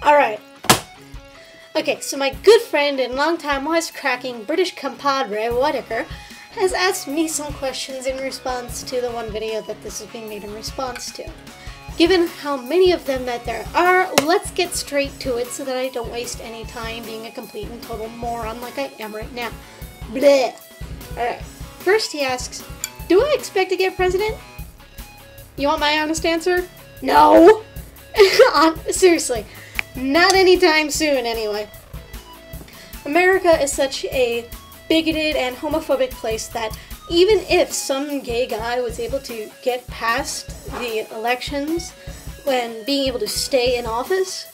Alright. Okay, so my good friend and longtime wisecracking British compadre, Ytaker, has asked me some questions in response to the one video that this is being made in response to. Given how many of them that there are, let's get straight to it so that I don't waste any time being a complete and total moron like I am right now. Bleh. Alright, first he asks, do I expect to get president? You want my honest answer? No! Seriously. Not anytime soon, anyway. America is such a bigoted and homophobic place that even if some gay guy was able to get past the elections when being able to stay in office,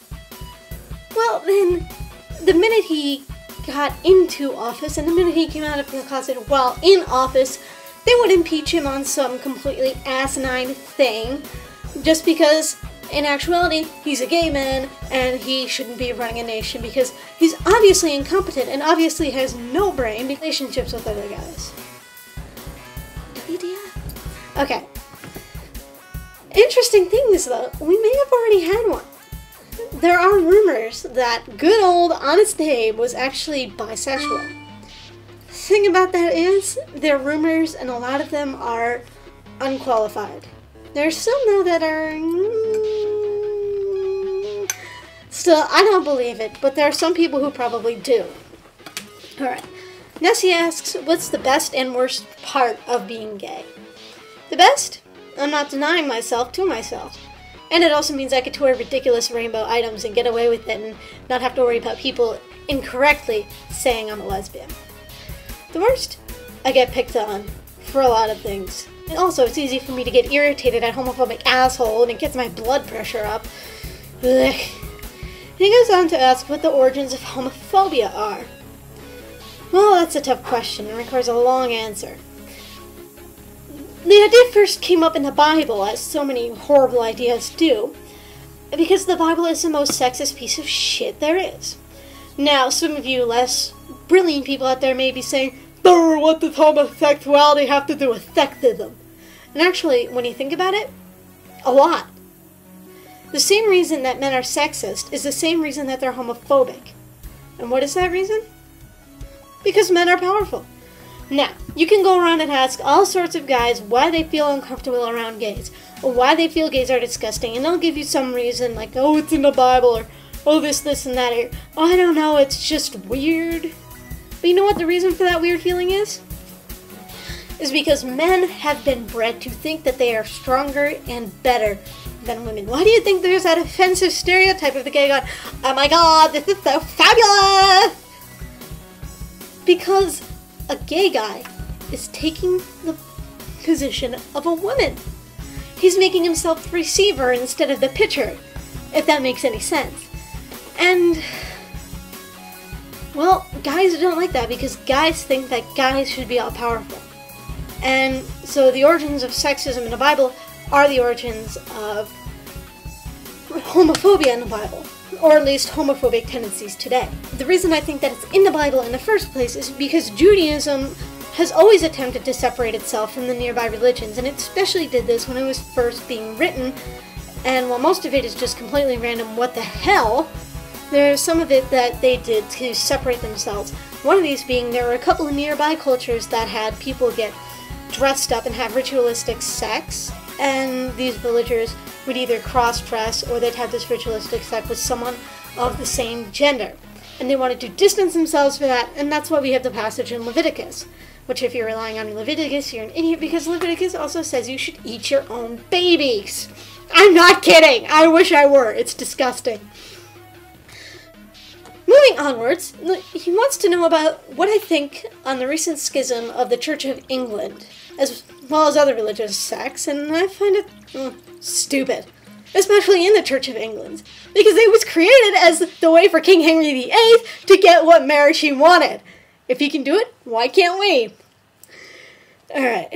well, then the minute he got into office and the minute he came out of the closet while in office, they would impeach him on some completely asinine thing just because in actuality, he's a gay man, and he shouldn't be running a nation because he's obviously incompetent and obviously has no brain relationships with other guys. WTF? Okay. Interesting thing is, though, we may have already had one. There are rumors that good old Honest Abe was actually bisexual. The thing about that is, they're rumors and a lot of them are unqualified. There's some, though, that are... Still, I don't believe it, but there are some people who probably do. Alright. Nessie asks, what's the best and worst part of being gay? The best? I'm not denying myself to myself. And it also means I get to wear ridiculous rainbow items and get away with it and not have to worry about people incorrectly saying I'm a lesbian. The worst? I get picked on for a lot of things. And also, it's easy for me to get irritated at homophobic asshole, and it gets my blood pressure up. Ugh. He goes on to ask what the origins of homophobia are. Well, that's a tough question and requires a long answer. The idea first came up in the Bible, as so many horrible ideas do, because the Bible is the most sexist piece of shit there is. Now, some of you less brilliant people out there may be saying, what does homosexuality have to do with sexism? And actually, when you think about it, a lot. The same reason that men are sexist is the same reason that they're homophobic. And what is that reason? Because men are powerful. Now, you can go around and ask all sorts of guys why they feel uncomfortable around gays, or why they feel gays are disgusting, and they'll give you some reason like, oh, it's in the Bible, or oh, this, and that, or oh, I don't know, it's just weird. But you know what the reason for that weird feeling is? Is because men have been bred to think that they are stronger and better than women. Why do you think there's that offensive stereotype of the gay going, oh my god, this is so fabulous? Because a gay guy is taking the position of a woman. He's making himself the receiver instead of the pitcher, if that makes any sense. And... well, guys don't like that because guys think that guys should be all-powerful. And so the origins of sexism in the Bible are the origins of homophobia in the Bible, or at least homophobic tendencies today. The reason I think that it's in the Bible in the first place is because Judaism has always attempted to separate itself from the nearby religions, and it especially did this when it was first being written, and while most of it is just completely random what the hell, there's some of it that they did to separate themselves. One of these being there were a couple of nearby cultures that had people get dressed up and have ritualistic sex, and these villagers would either cross-dress or they'd have this ritualistic sex with someone of the same gender. And they wanted to distance themselves from that, and that's why we have the passage in Leviticus. Which, if you're relying on Leviticus, you're an idiot, because Leviticus also says you should eat your own babies. I'm not kidding! I wish I were. It's disgusting. Moving onwards, he wants to know about what I think on the recent schism of the Church of England, as well as other religious sects, and I find it stupid. Especially in the Church of England, because it was created as the way for King Henry VIII to get what marriage he wanted. If he can do it, why can't we? Alright.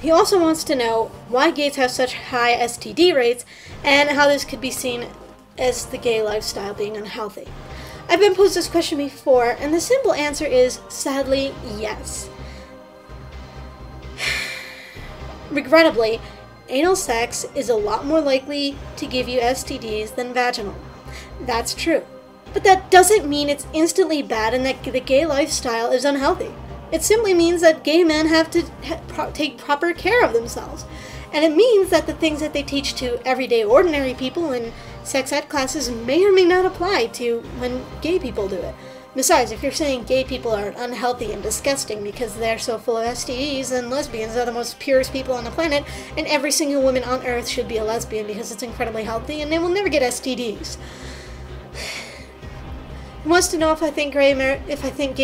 He also wants to know why gays have such high STD rates, and how this could be seen as the gay lifestyle being unhealthy. I've been posed this question before, and the simple answer is, sadly, yes. Regrettably, anal sex is a lot more likely to give you STDs than vaginal. That's true. But that doesn't mean it's instantly bad and that the gay lifestyle is unhealthy. It simply means that gay men have to take proper care of themselves. And it means that the things that they teach to everyday ordinary people in sex ed classes may or may not apply to when gay people do it. Besides, if you're saying gay people are unhealthy and disgusting because they're so full of STDs, then lesbians are the most purest people on the planet, and every single woman on Earth should be a lesbian because it's incredibly healthy and they will never get STDs. He wants to know if I think gay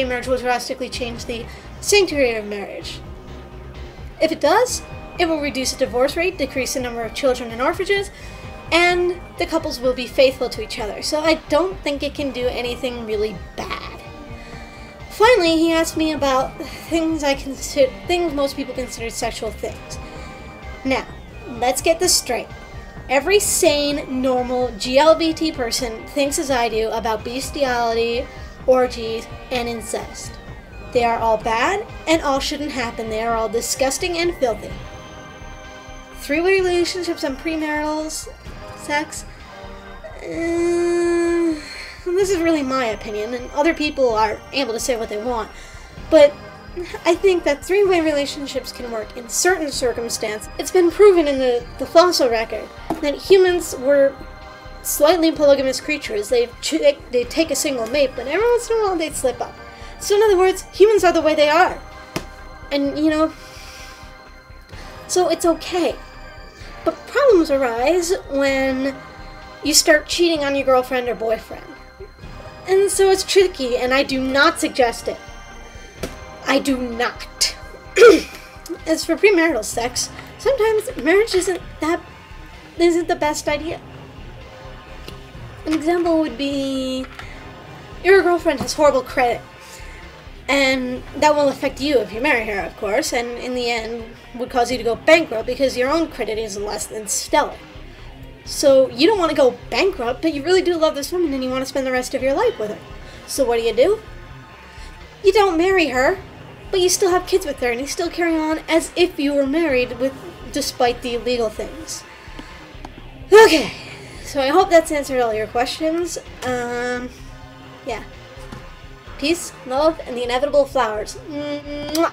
marriage will drastically change the sanctity of marriage. If it does, it will reduce the divorce rate, decrease the number of children in orphanages, and the couples will be faithful to each other. So I don't think it can do anything really bad. Finally, he asked me about things most people consider sexual things. Now, let's get this straight. Every sane, normal GLBT person thinks as I do about bestiality, orgies, and incest. They are all bad, and all shouldn't happen. They are all disgusting and filthy. Three-way relationships and premarital sex? This is really my opinion, and other people are able to say what they want. But I think that three-way relationships can work in certain circumstances. It's been proven in the fossil record that humans were slightly polygamous creatures. They take a single mate, but every once in a while they'd slip up. So in other words, humans are the way they are. And, so it's okay. But problems arise when you start cheating on your girlfriend or boyfriend. And so it's tricky, and I do not suggest it. I do not. As for premarital sex, sometimes marriage isn't the best idea. An example would be your girlfriend has horrible credit, and that will affect you if you marry her, of course, and in the end would cause you to go bankrupt because your own credit is less than stellar. So you don't want to go bankrupt, but you really do love this woman and you want to spend the rest of your life with her. So what do? You don't marry her, but you still have kids with her, and you still carry on as if you were married despite the illegal things. Okay, so I hope that's answered all your questions. Yeah. Peace, love, and the inevitable flowers. Mwah.